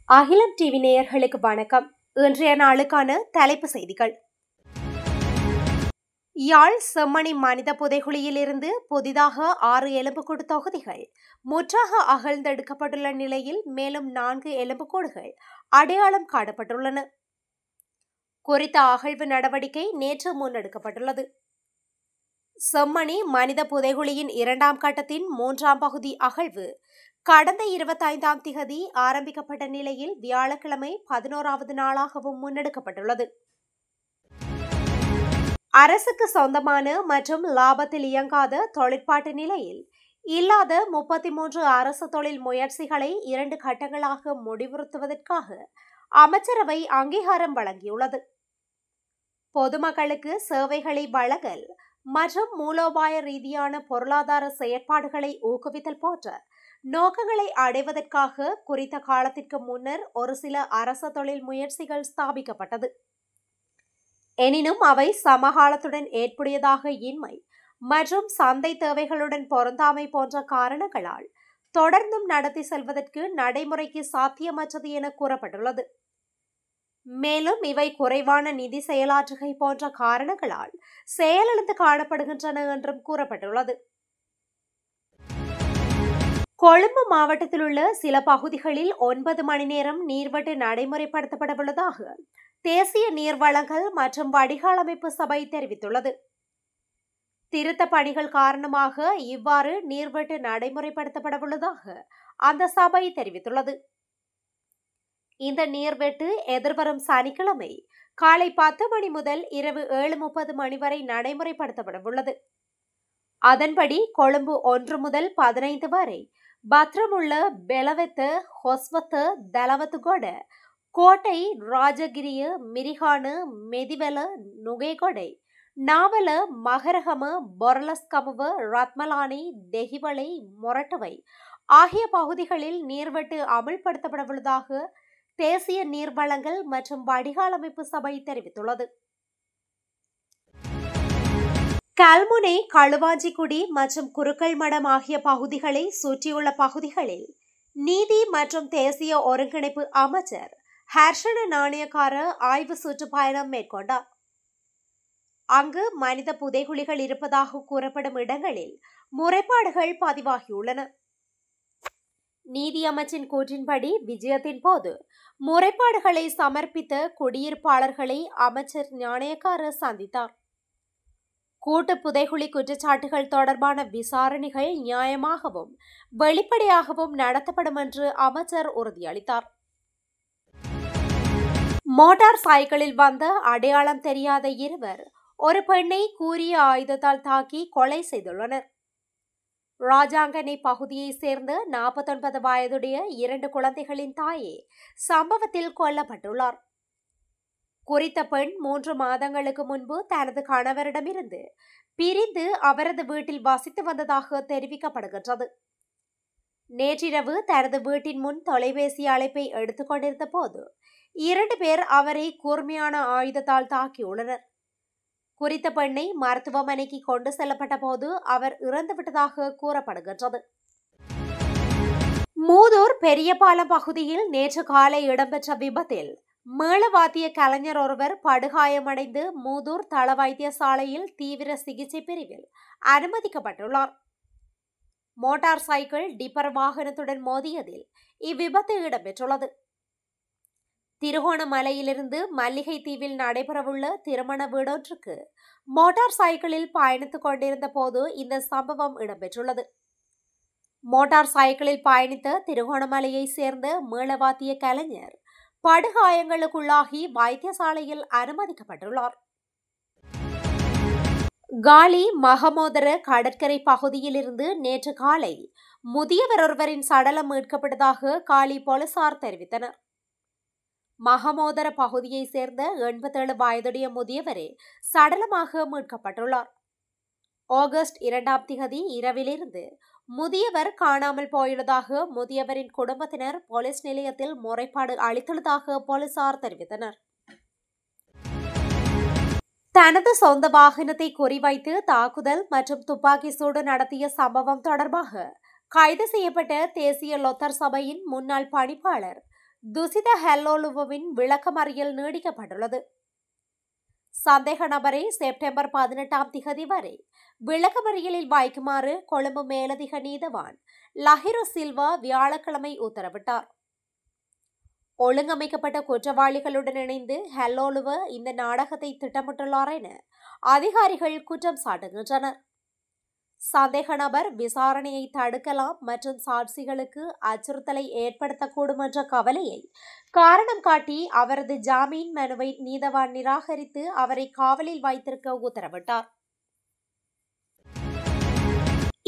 அகிலம் டிவி நேயர்களுக்கு வணக்கம். இன்றைய நாளுக்கான தலைப்பு செய்திகள். யாழ் செம்மணி மனித புதைகுழியில் இருந்து புதிதாக 6 எலும்புக்கூடு தொகுதிகள் முற்றாக அகழ்ந்தெடுக்கப்பட்டுள்ள நிலையில் மேலும் 4 எலும்புக்கூடுகள் அடையாளம் காணப்பட்டுள்ளன. குறித்த அகழ்வு நடவடிக்கை நேற்று முன்னெடுக்கப்பட்டுள்ளது. செம்மணி மனித புதைகுழியின் 2ஆம் கட்டத்தின் 3ஆம் பகுதி அகழ்வு கடந்த 25ஆம் திகதி ஆரம்பிக்கப்பட்ட நிலையில் வியாழக்கிழமை 11வது நாளாகவும் முன்னெடுக்கப்பட்டுள்ளது. அரசுக்கு சொந்தமான மற்றும் லாபத்தில் இயங்காத தொழிற்பாட்டு நிலையில் இல்லாத 33 அரசு தொழில் முயற்சிகளை 2 கட்டங்களாக முடிவுறுத்துவதற்காக அமைச்சரவை அங்கீகாரம் வழங்கியுள்ளது. பொதுமக்களுக்கு சேவைகளை வழங்கல் மற்றும் மூலோபாய ரீதியான பொருளாதார செயற்பாடுகளை ஊக்குவித்தல் போன்ற நோக்கங்களை அடைவதற்காக குறித்த காலத்திற்கு முன்னர் ஒரு சில அரச தொழில் முயற்சிகள் ஸ்தாபிக்கப்பட்டது. எனினும் அவை சமகாலத்துடன் ஏற்புடையதாக இன்மை மற்றும் சந்தை தேவைகளுடன் பொருந்தாமை போன்ற காரணங்களால் தொடர்ந்தும் நடத்தி செல்வதற்கு நடைமுறைக்கு சாத்தியமற்றது என கூறப்பட்டுள்ளது. மேலும் இவை குறைவான நிதி செயலாற்றுகை போன்ற காரணங்களால் செயலிழந்து காணப்படுகின்றன என்றும் கூறப்பட்டுள்ளது. கொழும்பு மாவட்டத்தில் உள்ள சில பகுதிகளில் 9 மணி நேரம் நீர்வெட்டு நடைமுறைப்படுத்தப்படவுள்ளதாக தேசிய நீர்வளங்கள் மற்றும் வடிகால் அமைப்பு சபை தெரிவித்துள்ளது. திருத்த பணிகள் காரணமாக இவ்வாறு நீர்வெட்டு நடைமுறைப்படுத்தப்படவுள்ளதாக அந்த சபை தெரிவித்துள்ளது. இந்த நீர்வெட்டு எதிர்வரும் சனிக்கிழமை காலை 10 மணி முதல் இரவு 7:30 மணி வரை நடைமுறைப்படுத்தப்படவுள்ளது. அதன்படி கொழும்பு 1 முதல் 15 வரை பத்ரமுள்ள பெலவெத்த ஹொஸ்வத்த தலவத்துகொட கோட்டை ராஜகிரிய மிரிகான மெதிவெல நுகேகொடை நாவல மகரகம பொரலஸ்கமுவ ரத்மலானி தெஹிவளை மொரட்டவை ஆகிய பகுதிகளில் நீர்வெட்டு அமல்படுத்தப்படவுள்ளதாக தேசிய நீர்வளங்கள் மற்றும் வடிகால் அமைப்பு சபை தெரிவித்துள்ளது. கல்முனை, களுவாஞ்சிக்குடி மற்றும் குருக்கள் மடம் ஆகிய பகுதிகளை சுற்றியுள்ள பகுதிகளில் நீதி மற்றும் தேசிய ஒருங்கிணைப்பு அமைச்சர் ஹர்ஷன நாணயக்கார ஆய்வு சுற்றுப்பயணம் மேற்கொண்டார். அங்கு மனித புதைகுழிகள் இருப்பதாக கூறப்படும் இடங்களில் முறைப்பாடுகள் பதிவாகியுள்ளன. நீதி அமைச்சின் கூற்றின்படி விஜயத்தின் போது முறைப்பாடுகளை சமர்ப்பித்த குடியிருப்பாளர்களை அமைச்சர் நாணயக்கார சந்தித்தார். கூட்டு புதைகுழி குற்றச்சாட்டுகள் தொடர்பான விசாரணைகள் நியாயமாகவும் வெளிப்படையாகவும் நடத்தப்படும் என்று அமைச்சர் உறுதியளித்தார். மோட்டார் சைக்கிளில் வந்த அடையாளம் தெரியாத இருவர் ஒரு பெண்ணை கூரிய ஆயுதத்தால் தாக்கி கொலை செய்துள்ளனர். ராஜாங்கனை பகுதியை சேர்ந்த 49 வயதுடைய 2 குழந்தைகளின் தாயே சம்பவத்தில் கொல்லப்பட்டுள்ளார். குறித்த பெண் 3 மாதங்களுக்கு முன்பு தனது கணவரிடமிருந்து பிரிந்து அவரது வீட்டில் வசித்து வந்ததாக தெரிவிக்கப்படுகின்றது. நேற்றிரவு தனது வீட்டின் முன் தொலைபேசி அழைப்பை எடுத்துக் கொண்டிருந்த போது 2 பேர் அவரை கூர்மையான ஆயுதத்தால் தாக்கியுள்ளனர். குறித்த பெண்ணை மருத்துவமனைக்கு கொண்டு செல்லப்பட்ட போது அவர் இறந்துவிட்டதாக கூறப்படுகின்றது. மூதூர் பெரியபாலம் பகுதியில் நேற்று காலை இடம்பெற்ற விபத்தில் மேளவாத்திய கலைஞர் ஒருவர் படுகாயமடைந்து மூதூர் தள வைத்தியசாலையில் தீவிர சிகிச்சை பிரிவில் அனுமதிக்கப்பட்டுள்ளார். மோட்டார் சைக்கிள் டிப்பர் வாகனத்துடன் மோதியதில் இவ்விபத்து இடம்பெற்றுள்ளது. திருகோணமலையிலிருந்து மல்லிகை தீவில் நடைபெறவுள்ள திருமண வீடொன்றுக்கு மோட்டார் சைக்கிளில் பயணித்துக் கொண்டிருந்த போது இந்த சம்பவம் இடம்பெற்றுள்ளது. மோட்டார் சைக்கிளில் பயணித்த திருகோணமலையை சேர்ந்த மேளவாத்திய கலைஞர் படுகாயங்களுக்குள்ளாகி வைத்தியசாலையில் அனுமதிக்கப்பட்டுள்ளார். காலி மகமோதர கடற்கரை பகுதியிலிருந்து நேற்று காலை முதியவர் ஒருவரின் சடலம் மீட்கப்பட்டதாக காலி போலீசார் தெரிவித்தனர். மகமோதர பகுதியை சேர்ந்த 87 வயதுடைய முதியவரே சடலமாக மீட்கப்பட்டுள்ளார். ஆகஸ்ட் 2ஆம் திகதி இரவிலிருந்து முதியவர் காணாமல் போயுள்ளதாக முதியவரின் குடும்பத்தினர் போலீஸ் நிலையத்தில் முறைப்பாடு அளித்துள்ளதாக போலீசார் தெரிவித்தனர். தனது சொந்த வாகனத்தை குறிவைத்து தாக்குதல் மற்றும் துப்பாக்கி சூடு நடத்திய சம்பவம் தொடர்பாக கைது செய்யப்பட்ட தேசிய லொத்தர் சபையின் முன்னாள் பணிப்பாளர் துசித ஹெல்லோலுவின் விளக்கமறியல் நீடிக்கப்பட்டுள்ளது. சந்தேக நபரை செப்டம்பர் 18 வரை விளக்கமறியலில் வைக்குமாறு கொழும்பு மேலதிக நீதவான் லஹிரு சில்வா வியாழக்கிழமை உத்தரவிட்டார். ஒழுங்கமைக்கப்பட்ட குற்றவாளிகளுடன் இணைந்து ஹெல்லோலுவ இந்த நாடகத்தை திட்டமிட்டுள்ளார் என அதிகாரிகள் குற்றம் சாட்டுகின்றனர். சந்தேக நபர் விசாரணையை தடுக்கலாம் மற்றும் சாட்சிகளுக்கு அச்சுறுத்தலை ஏற்படுத்தக்கூடும் என்ற கவலையை காரணம் காட்டி அவரது ஜாமீன் மனுவை நீதவான் நிராகரித்து அவரை காவலில் வைத்திருக்க உத்தரவிட்டார்.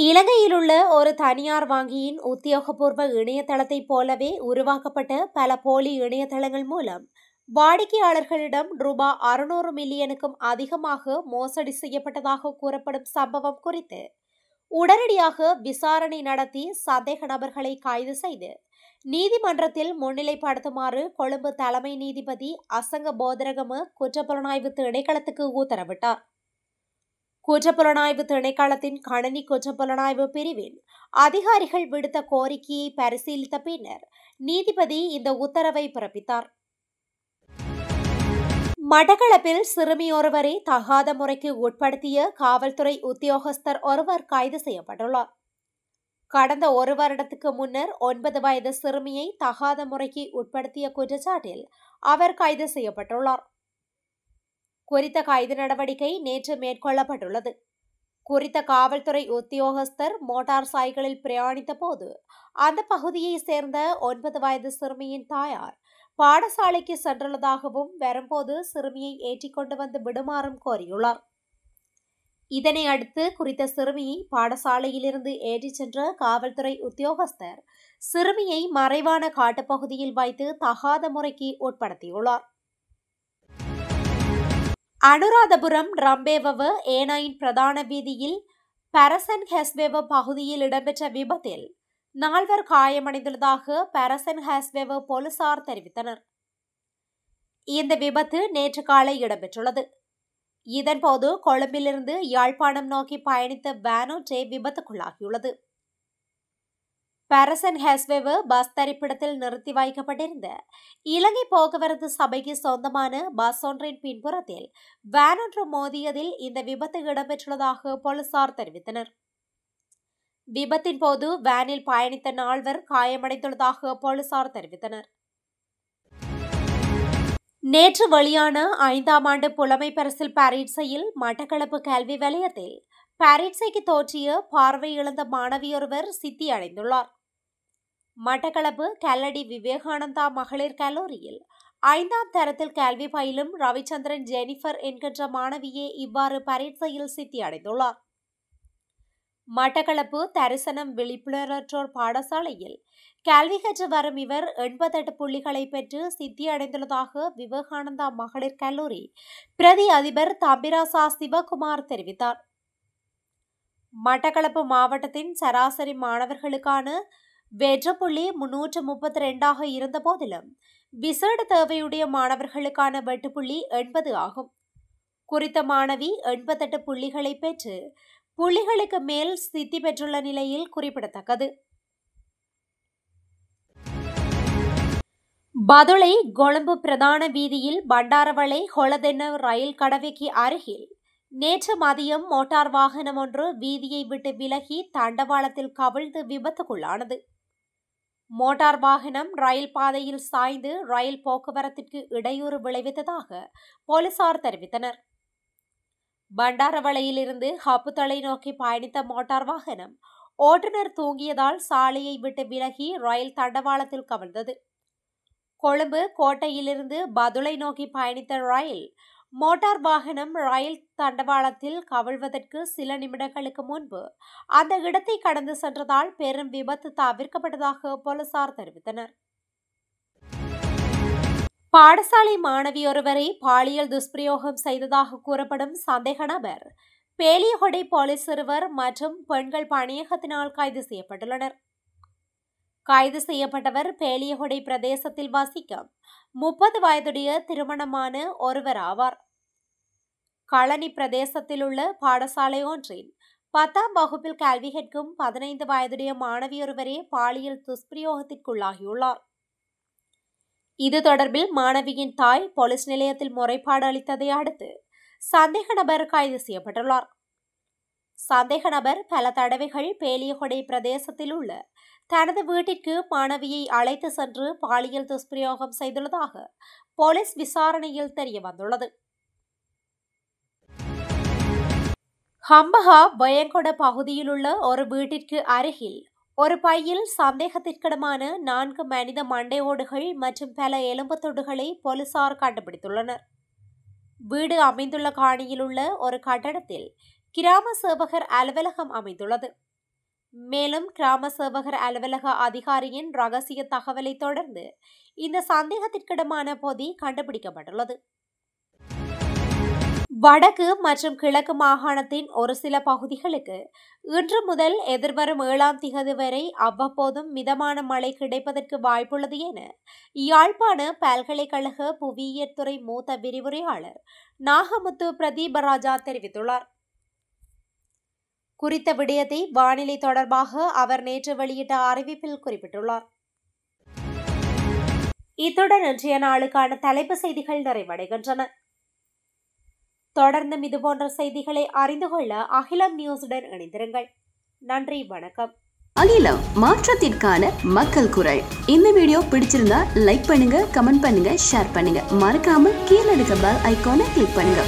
இலங்கையில் உள்ள ஒரு தனியார் வங்கியின் உத்தியோகபூர்வ இணையதளத்தை போலவே உருவாக்கப்பட்ட பல போலி இணையதளங்கள் மூலம் வாடிக்கையாளர்களிடம் ரூபாய் 600 மில்லியனுக்கும் அதிகமாக மோசடி செய்யப்பட்டதாக கூறப்படும் சம்பவம் குறித்து உடனடியாக விசாரணை நடத்தி சந்தேக நபர்களை கைது செய்து நீதிமன்றத்தில் முன்னிலைப்படுத்துமாறு கொழும்பு தலைமை நீதிபதி அசங்க போதரகம குற்றப்புலனாய்வு திணைக்களத்துக்கு உத்தரவிட்டார். குற்றப்புலனாய்வு திணைக்களத்தின் கணனி குற்றப்புலனாய்வு பிரிவின் அதிகாரிகள் விடுத்த கோரிக்கையை பரிசீலித்த பின்னர் நீதிபதி இந்த உத்தரவை பிறப்பித்தார். மட்டக்களப்பில் சிறுமி ஒருவரை தகாத முறைக்கு உட்படுத்திய காவல்துறை உத்தியோகஸ்தர் ஒருவர் கைது செய்யப்பட்டுள்ளார். கடந்த ஒரு வருடத்துக்கு முன்னர் 9 வயது சிறுமியை தகாத முறைக்கு உட்படுத்திய குற்றச்சாட்டில் அவர் கைது செய்யப்பட்டுள்ளார். குறித்த கைது நடவடிக்கை நேற்று மேற்கொள்ளப்பட்டுள்ளது. குறித்த காவல்துறை உத்தியோகஸ்தர் மோட்டார் சைக்கிளில் பிரயாணித்த போது அந்த பகுதியை சேர்ந்த 9 வயது சிறுமியின் தாயார் பாடசாலைக்கு சென்றுள்ளதாகவும் வரும்போது சிறுமியை ஏற்றிக்கொண்டு வந்து விடுமாறும் கோரியுள்ளார். இதனை அடுத்து குறித்த சிறுமியை பாடசாலையிலிருந்து ஏற்றிச் சென்ற காவல்துறை உத்தியோகஸ்தர் சிறுமியை மறைவான காட்டுப்பகுதியில் வைத்து தகாத முறைக்கு உட்படுத்தியுள்ளார். அனுராதபுரம் ரம்பேவவ ஏனாயின் பிரதான வீதியில் பரசன் ஹெஸ்வேவ பகுதியில் இடம்பெற்ற விபத்தில் 4 காயமடைந்துள்ளதாக பரசன் ஹெஸ்வேவ போலீசார் தெரிவித்தனர். இந்த விபத்து நேற்று காலை இடம்பெற்றுள்ளது. இதன்போது கொழும்பிலிருந்து யாழ்ப்பாணம் நோக்கி பயணித்த வேனொன்றே விபத்துக்குள்ளாகியுள்ளது. பரசன் ஹெஸ்வேவ பஸ் தரிப்பிடத்தில் நிறுத்தி வைக்கப்பட்டிருந்த இலங்கை போக்குவரத்து சபைக்கு சொந்தமான பஸ் ஒன்றின் பின்புறத்தில் வேனொன்று மோதியதில் இந்த விபத்து இடம்பெற்றுள்ளதாக போலீசார் தெரிவித்தனர். விபத்தின் போது வேனில் பயணித்த 4 காயமடைந்துள்ளதாக போலீசார் தெரிவித்தனர். நேற்று வெளியான 5ஆம் ஆண்டு புலமை பரிசில் பரீட்சையில் மட்டக்களப்பு கல்வி வலயத்தில் பரீட்சைக்கு தோற்றிய பார்வை இழந்த மாணவியொருவர் சித்தி அடைந்துள்ளார். மட்டக்களப்பு கல்லடி விவேகானந்தா மகளிர் கல்லூரியில் 5ஆம் தரத்தில் கல்வி பயிலும் ரவிச்சந்திரன் ஜெனிஃபர் என்கின்ற மாணவியே இவ்வாறு பரீட்சையில் சித்தி அடைந்துள்ளார். மட்டக்களப்பு தரிசனம் விழிப்புணர்வற்றோர் பாடசாலையில் கல்வி கற்று வரும் இவர் 88 புள்ளிகளை பெற்று சித்தி அடைந்துள்ளதாக விவேகானந்தா மகளிர் கல்லூரி பிரதி அதிபர் தம்பிராசா சிவகுமார் தெரிவித்தார். மட்டக்களப்பு மாவட்டத்தின் சராசரி மாணவர்களுக்கான வெற்று புள்ளி 332 இருந்த போதிலும் விசேட தேவையுடைய மாணவர்களுக்கான வெட்டுப்புள்ளி 80 ஆகும். குறித்த மாணவி 88 புள்ளிகளை பெற்று புள்ளிகளுக்கு மேல் சித்தி பெற்றுள்ள நிலையில் குறிப்பிடத்தக்கது. பதுளை கொழும்பு பிரதான வீதியில் பண்டாரவளை ஹொளதென்ன ரயில் கடவைக்கு அருகில் நேற்று மதியம் மோட்டார் வாகனம் ஒன்று வீதியை விட்டு விலகி தண்டவாளத்தில் கவிழ்ந்து விபத்துக்குள்ளானது. மோட்டார் வாகனம் ரயில் பாதையில் சாய்ந்து ரயில் போக்குவரத்திற்கு இடையூறு விளைவித்ததாக போலீசார் தெரிவித்தனர். பண்டாரவளையிலிருந்து ஹப்புத்தளை நோக்கி பயணித்த மோட்டார் வாகனம் ஓட்டுநர் தூங்கியதால் சாலையை விட்டு விலகி ரயில் தண்டவாளத்தில் கவிழ்ந்தது. கொழும்பு கோட்டையிலிருந்து பதுளை நோக்கி பயணித்த ரயில் மோட்டார் வாகனம் ரயில் தண்டவாளத்தில் கவிழ்வதற்கு சில நிமிடங்களுக்கு முன்பு அந்த இடத்தை கடந்து சென்றதால் பெரும் விபத்து தவிர்க்கப்பட்டதாக போலீசார் தெரிவித்தனர். பாடசாலை மாணவியொருவரை பாலியல் துஷ்பிரயோகம் செய்ததாக கூறப்படும் சந்தேக நபர் பேலியகொடை போலீஸ் சிறுவர் மற்றும் பெண்கள் பணியகத்தினால் கைது செய்யப்பட்டுள்ளனர். கைது செய்யப்பட்டவர் பேலியகொடை பிரதேசத்தில் வசிக்கும் 30 வயதுடைய திருமணமான ஒருவர் ஆவார். களனி பிரதேசத்தில் உள்ள பாடசாலை ஒன்றின் 10ஆம் வகுப்பில் கல்வி கற்கும் 15 வயதுடைய மாணவியொருவரே பாலியல் துஷ்பிரயோகத்திற்குள்ளாகியுள்ளார். இது தொடர்பில் மாணவியின் தாய் போலீஸ் நிலையத்தில் முறைப்பாடு அளித்ததை அடுத்து சந்தேக நபர் கைது செய்யப்பட்டுள்ளார். சந்தேக நபர் பல தடவைகள் பேலியகொடை பிரதேசத்தில் உள்ள தனது வீட்டிற்கு மாணவியை அழைத்து சென்று பாலியல் துஷ்பிரயோகம் செய்துள்ளதாக போலீஸ் விசாரணையில் தெரிய வந்துள்ளது. ஹம்பஹா பயங்கொட பகுதியில் உள்ள ஒரு வீட்டிற்கு அருகில் ஒரு பையில் சந்தேகத்திற்கிடமான 4 மனித மண்டையோடுகள் மற்றும் பல எலும்புத்தொடுகளை போலீசார் கண்டுபிடித்துள்ளனர். வீடு அமைந்துள்ள காணியில் உள்ள ஒரு கட்டடத்தில் கிராம சேவகர் அலுவலகம் அமைந்துள்ளது. மேலும் கிராம சேவகர் அலுவலக அதிகாரியின் ரகசிய தகவலை தொடர்ந்து இந்த சந்தேகத்திற்கிடமான பொதி கண்டுபிடிக்கப்பட்டுள்ளது. வடக்கு மற்றும் கிழக்கு மாகாணத்தின் ஒரு சில பகுதிகளுக்கு இன்று முதல் எதிர்வரும் 7ஆம் திகதி வரை அவ்வப்போதும் மிதமான மழை கிடைப்பதற்கு வாய்ப்புள்ளது என யாழ்ப்பாண பல்கலைக்கழக புவியியல் துறை மூத்த விரிவுரையாளர் நாகமுத்து பிரதீபராஜா தெரிவித்துள்ளார். குறித்த விடயத்தை வானிலை தொடர்பாக அவர் நேற்று வெளியிட்ட அறிவிப்பில் குறிப்பிட்டுள்ளார். இத்துடன் இன்றைய நாளுக்கான தலைப்பு செய்திகள் நிறைவடைகின்றன. தொடர்ந்தும் இதுபோன்ற செய்திகளை அறிந்து கொள்ள அகிலம் நியூஸுடன் இணைந்திருங்கள். நன்றி, வணக்கம். அகிலம், மாற்றத்திற்கான மக்கள் குரல். இந்த வீடியோ பிடிச்சிருந்தா லைக் பண்ணுங்க, கமெண்ட் பண்ணுங்க, ஷேர் பண்ணுங்க. மறக்காம கீழே இருக்க பெல் ஐகானை கிளிக் பண்ணுங்க.